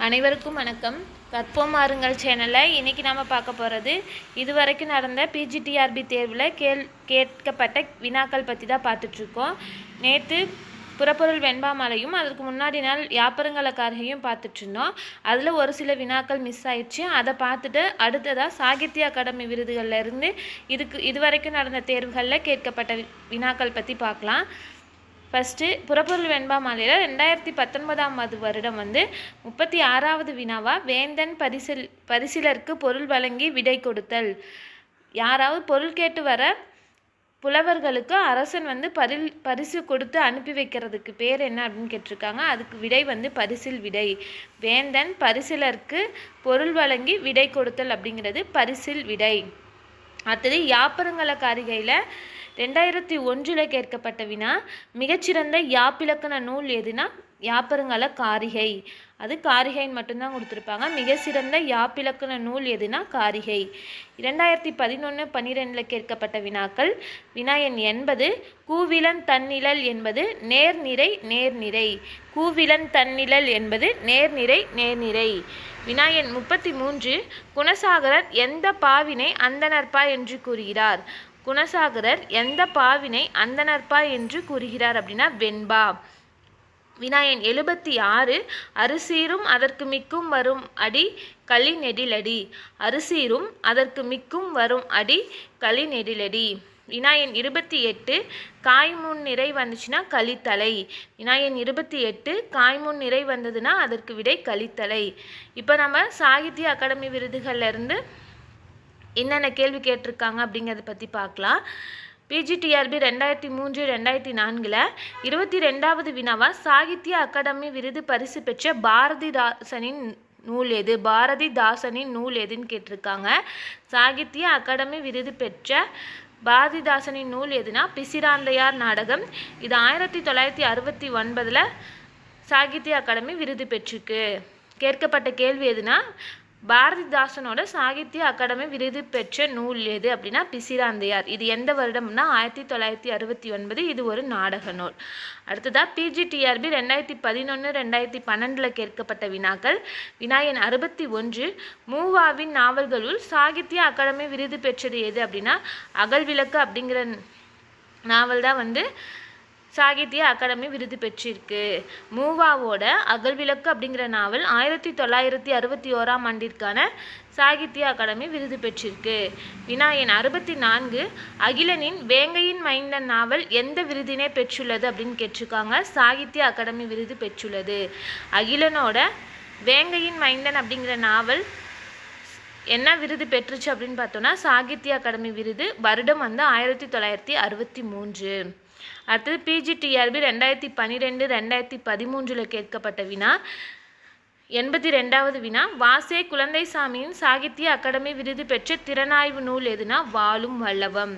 அனைவருக்கும் வணக்கம். கற்போம் மாறுங்கள் சேனலில் இன்றைக்கி நாம் பார்க்க போகிறது இதுவரைக்கும் நடந்த பிஜிடிஆர்பி தேர்வில் கேட்கப்பட்ட வினாக்கள் பற்றி தான் பார்த்துட்ருக்கோம். நேற்று புறப்பொருள் வெண்பாமலையும் அதற்கு முன்னாடி நாள் யாப்பருங்கலக்காரிகையும் பார்த்துட்ருந்தோம். அதில் ஒரு சில வினாக்கள் மிஸ் ஆயிடுச்சு. அதை பார்த்துட்டு அடுத்ததாக சாகித்ய அகாடமி விருதுகள்லேருந்து இதுவரைக்கும் நடந்த தேர்வுகளில் கேட்கப்பட்ட வினாக்கள் பற்றி பார்க்கலாம். ஃபஸ்ட்டு புறப்பொருள் வெண்பாமாலையில் 2019 வருடம் 36வது வினாவாக வேந்தன் பரிசிலருக்கு பொருள் வழங்கி விடை கொடுத்தல். யாராவது பொருள் கேட்டு வர புலவர்களுக்கு அரசன் பரிசு கொடுத்து அனுப்பி வைக்கிறதுக்கு பேர் என்ன அப்படின்னு கேட்டிருக்காங்க. அதுக்கு விடை பரிசில் விடை. வேந்தன் பரிசிலருக்கு பொருள் வழங்கி விடை கொடுத்தல் அப்படிங்கிறது பரிசில் விடை. அடுத்தது யாப்பருங்கலக்காரிகையில் 2001 கேட்கப்பட்ட வினா மிகச்சிறந்த யாப்பிலக்கண நூல் எதுனா யாப்பருங்கல காரிகை. அது காரிகைன்னு மட்டும்தான் கொடுத்துருப்பாங்க. மிக சிறந்த யாப்பிலக்கண நூல் எதுனா காரிகை. 2011-12 கேட்கப்பட்ட வினாக்கள். வினா எண் 80 கூவிலன் தன்னிழல் என்பது நேர்நிறை நேர்நிறை. கூவிலன் தன்னிழல் என்பது நேர்நிறை நேர்நிறை. வினா எண் 33 குணசாகரர் எந்த பாவினை அந்தணர்பா என்று கூறுகிறார். குணசாகரர் எந்த பாவினை அந்தணர்பா என்று கூறுகிறார் அப்படின்னா வெண்பா. வினா எண் 76 அரிசீரும் அதற்கு மிக்கும் வரும் அடி களி நெடிலடி. அரிசீரும் அதற்கு மிக்கும் வரும் அடி களி நெடிலடி. வினா எண் 28 காய்முன் நிறை வந்துச்சுன்னா கலித்தலை. வினா எண் 28 காய்முன் நிறை வந்ததுன்னா அதற்கு விடை கலித்தலை. இப்போ நம்ம சாகித்ய அகாடமி விருதுகள்லேருந்து என்னென்ன கேள்வி கேட்டிருக்காங்க அப்படிங்கிறத பற்றி பார்க்கலாம். பிஜிடிஆர்பி 2003-2004 22வது வினாவாக சாகித்ய அகாடமி விருது பரிசு பெற்ற பாரதிதாசனின் நூல் எது. பாரதிதாசனின் நூல் எதுன்னு கேட்டிருக்காங்க. சாகித்ய அகாடமி விருது பெற்ற பாரதிதாசனின் நூல் எதுனா பிசிராந்தையார் நாடகம். இது 1969 சாகித்ய அகாடமி விருது பெற்றிருக்கு. கேட்கப்பட்ட கேள்வி எதுனா பாரதிதாசனோட சாகித்ய அகாடமி விருது பெற்ற நூல் எது அப்படின்னா பிசிராந்தையார். இது எந்த வருடம்னா 1969. இது ஒரு நாடக நூல். அடுத்ததாக பிஜிடிஆர்பி 2011-2012 கேட்கப்பட்ட வினாக்கள். வினா எண் 61 மூவாவின் நாவல்களுள் சாகித்ய அகாடமி விருது பெற்றது எது அப்படின்னா அகல்விளக்கு அப்படிங்கிற நாவல் தான் சாகித்ய அகாடமி விருது பெற்றிருக்கு. மூவாவோட அகல்விளக்கு அப்படிங்கிற நாவல் 1961ஆம் ஆண்டிற்கான சாகித்ய அகாடமி விருது பெற்றிருக்கு. வினா எண் 64 அகிலனின் வேங்கையின் மைந்தன் நாவல் எந்த விருதினை பெற்றுள்ளது அப்படின்னு கேட்டிருக்காங்க. சாகித்ய அகாடமி விருது பெற்றுள்ளது. அகிலனோட வேங்கையின் மைந்தன் அப்படிங்கிற நாவல் என்ன விருது பெற்றுச்சு அப்படின்னு பார்த்தோன்னா சாகித்ய அகாடமி விருது. வருடம் 1963. அடுத்தது பிஜிடிஆர்பி 2012-2013 கேட்கப்பட்ட வினா 82வது வினா வாசே குழந்தைசாமியின் சாகித்ய அகாடமி விருது பெற்ற திறனாய்வு நூல் எதுனா வாழும் வல்லவம்.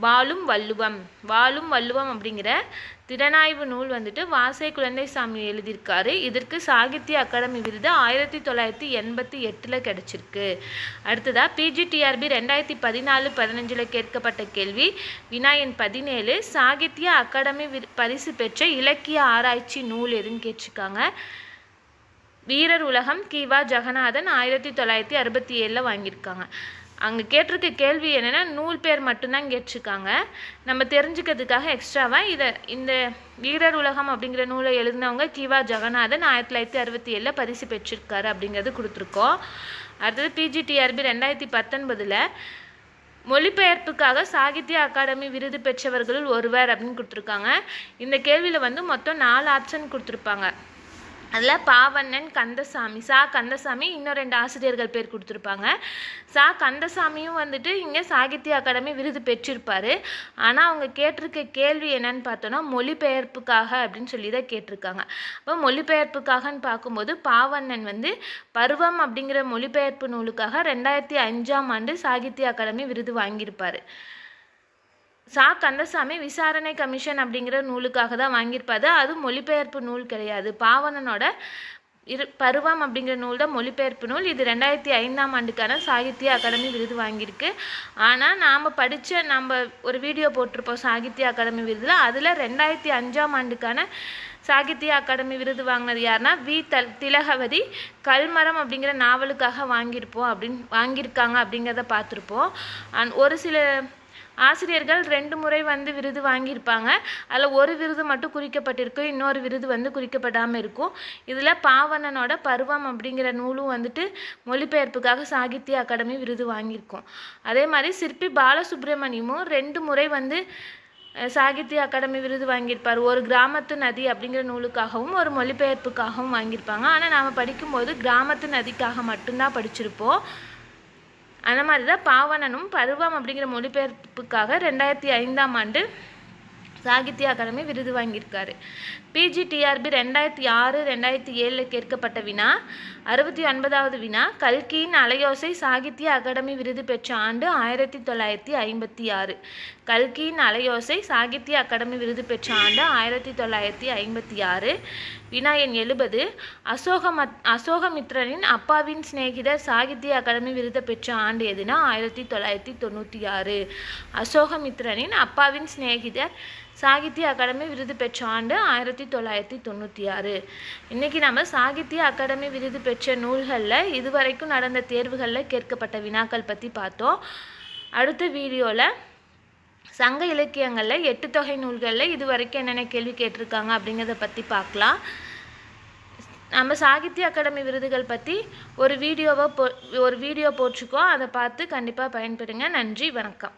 வாழும் வள்ளுவம். வாழும் வள்ளுவம் அப்படிங்கிற திறனாய்வு நூல் வாசே குழந்தைசாமி எழுதியிருக்காரு. இதற்கு சாகித்ய அகாடமி விருது 1988 கிடைச்சிருக்கு. அடுத்ததாக பிஜிடிஆர்பி 2014-15 கேட்கப்பட்ட கேள்வி. வினா எண் 17 சாகித்ய அகாடமி பரிசு பெற்ற இலக்கிய ஆராய்ச்சி நூல் எதுன்னு கேட்டிருக்காங்க. வீரர் உலகம் கி.வா. ஜெகநாதன் 1967 வாங்கியிருக்காங்க. அங்கே கேட்டிருக்க கேள்வி என்னென்னா நூல் பேர் மட்டும்தான் கேட்டிருக்காங்க. நம்ம தெரிஞ்சுக்கிறதுக்காக எக்ஸ்ட்ராவாக இந்த வீரர் உலகம் அப்படிங்கிற நூலை எழுதினவங்க கி.வா. ஜெகநாதன் 1967 பரிசு பெற்றிருக்காரு அப்படிங்கிறது கொடுத்துருக்கோம். அடுத்தது பிஜிடிஆர்பி 2019 மொழிபெயர்ப்புக்காக சாகித்ய அகாடமி விருது பெற்றவர்களுள் ஒருவர் அப்படின்னு கொடுத்துருக்காங்க. இந்த கேள்வியில் மொத்தம் 4 ஆப்ஷன் கொடுத்துருப்பாங்க. அதில் பாவண்ணன், கந்தசாமி, சா கந்தசாமி, இன்னும் 2 ஆசிரியர்கள் பேர் கொடுத்துருப்பாங்க. சா கந்தசாமியும் இங்கே சாகித்ய அகாடமி விருது பெற்றிருப்பார். ஆனால் அவங்க கேட்டிருக்க கேள்வி என்னன்னு பார்த்தோன்னா மொழிபெயர்ப்புக்காக அப்படின்னு சொல்லி தான் கேட்டிருக்காங்க. அப்போ மொழிபெயர்ப்புக்காகன்னு பார்க்கும்போது பாவண்ணன் பருவம் அப்படிங்கிற மொழிபெயர்ப்பு நூலுக்காக 2005ஆம் ஆண்டு சாகித்ய அகாடமி விருது வாங்கியிருப்பார். சா கந்தசாமி விசாரணை கமிஷன் அப்படிங்கிற நூலுக்காக தான் வாங்கியிருப்பாரு. அது மொழிபெயர்ப்பு நூல் கிடையாது. பாவணனோட பருவம் அப்படிங்கிற நூல் தான் மொழிபெயர்ப்பு நூல். இது 2005ஆம் ஆண்டுக்கான சாகித்ய அகாடமி விருது வாங்கியிருக்கு. ஆனால் நம்ம ஒரு வீடியோ போட்டிருப்போம் சாகித்ய அகாடமி விருதில். அதில் 2005ஆம் ஆண்டுக்கான சாகித்ய அகாடமி விருது வாங்கினது யாருன்னா திலகவதி. கல்மரம் அப்படிங்கிற நாவலுக்காக வாங்கியிருக்காங்க அப்படிங்கிறத பார்த்துருப்போம். ஒரு சில ஆசிரியர்கள் 2 முறை விருது வாங்கியிருப்பாங்க. அதில் ஒரு விருது மட்டும் குறிக்கப்பட்டிருக்கும், இன்னொரு விருது குறிக்கப்படாமல் இருக்கும். இதில் பாவணனோட பருவம் அப்படிங்கிற நூலும் மொழிபெயர்ப்புக்காக சாகித்ய அகாடமி விருது வாங்கியிருக்கோம். அதே மாதிரி சிற்பி பாலசுப்ரமணியமும் 2 முறை சாகித்ய அகாடமி விருது வாங்கியிருப்பார். ஒரு கிராமத்து நதி அப்படிங்கிற நூலுக்காகவும் ஒரு மொழிபெயர்ப்புக்காகவும் வாங்கியிருப்பாங்க. ஆனால் நாம் படிக்கும்போது கிராமத்து நதிக்காக மட்டும்தான் படிச்சிருப்போம். அந்த மாதிரி தான் பாவணனும் பருவம் அப்படிங்கிற மொழிபெயர்ப்புக்காக 2005ஆம் ஆண்டு சாகித்ய அகாடமி விருது வாங்கியிருக்காரு. PGTRB 2006, 2007 கேட்கப்பட்ட வினா. 69வது வினா. கல்கியின் அலையோசை சாகித்ய அகாடமி விருது பெற்ற ஆண்டு 1956. கல்கியின் அலையோசை சாகித்ய அகாடமி விருது பெற்ற ஆண்டு 1956. வினா எண் 70. அசோகமித்ரனின் அப்பாவின் சிநேகிதர் சாகித்ய அகாடமி விருது பெற்ற ஆண்டு எதுனா 1996. அசோகமித்ரனின் அப்பாவின் சிநேகிதர் சாகித்ய அகாடமி விருது பெற்ற ஆண்டு 1996. இன்றைக்கி நம்ம சாகித்ய அகாடமி விருது பெற்ற நூல்களில் இதுவரைக்கும் நடந்த தேர்வுகளில் கேட்கப்பட்ட வினாக்கள் பற்றி பார்த்தோம். அடுத்த வீடியோவில் சங்க இலக்கியங்களில் 8 தொகை நூல்களில் இதுவரைக்கும் என்னென்ன கேள்வி கேட்டிருக்காங்க அப்படிங்கிறத பற்றி பார்க்கலாம். நம்ம சாகித்ய அகாடமி விருதுகள் பற்றி ஒரு வீடியோ போட்டிருக்கோம். அதை பார்த்து கண்டிப்பாக பயன்பெறுங்க. நன்றி, வணக்கம்.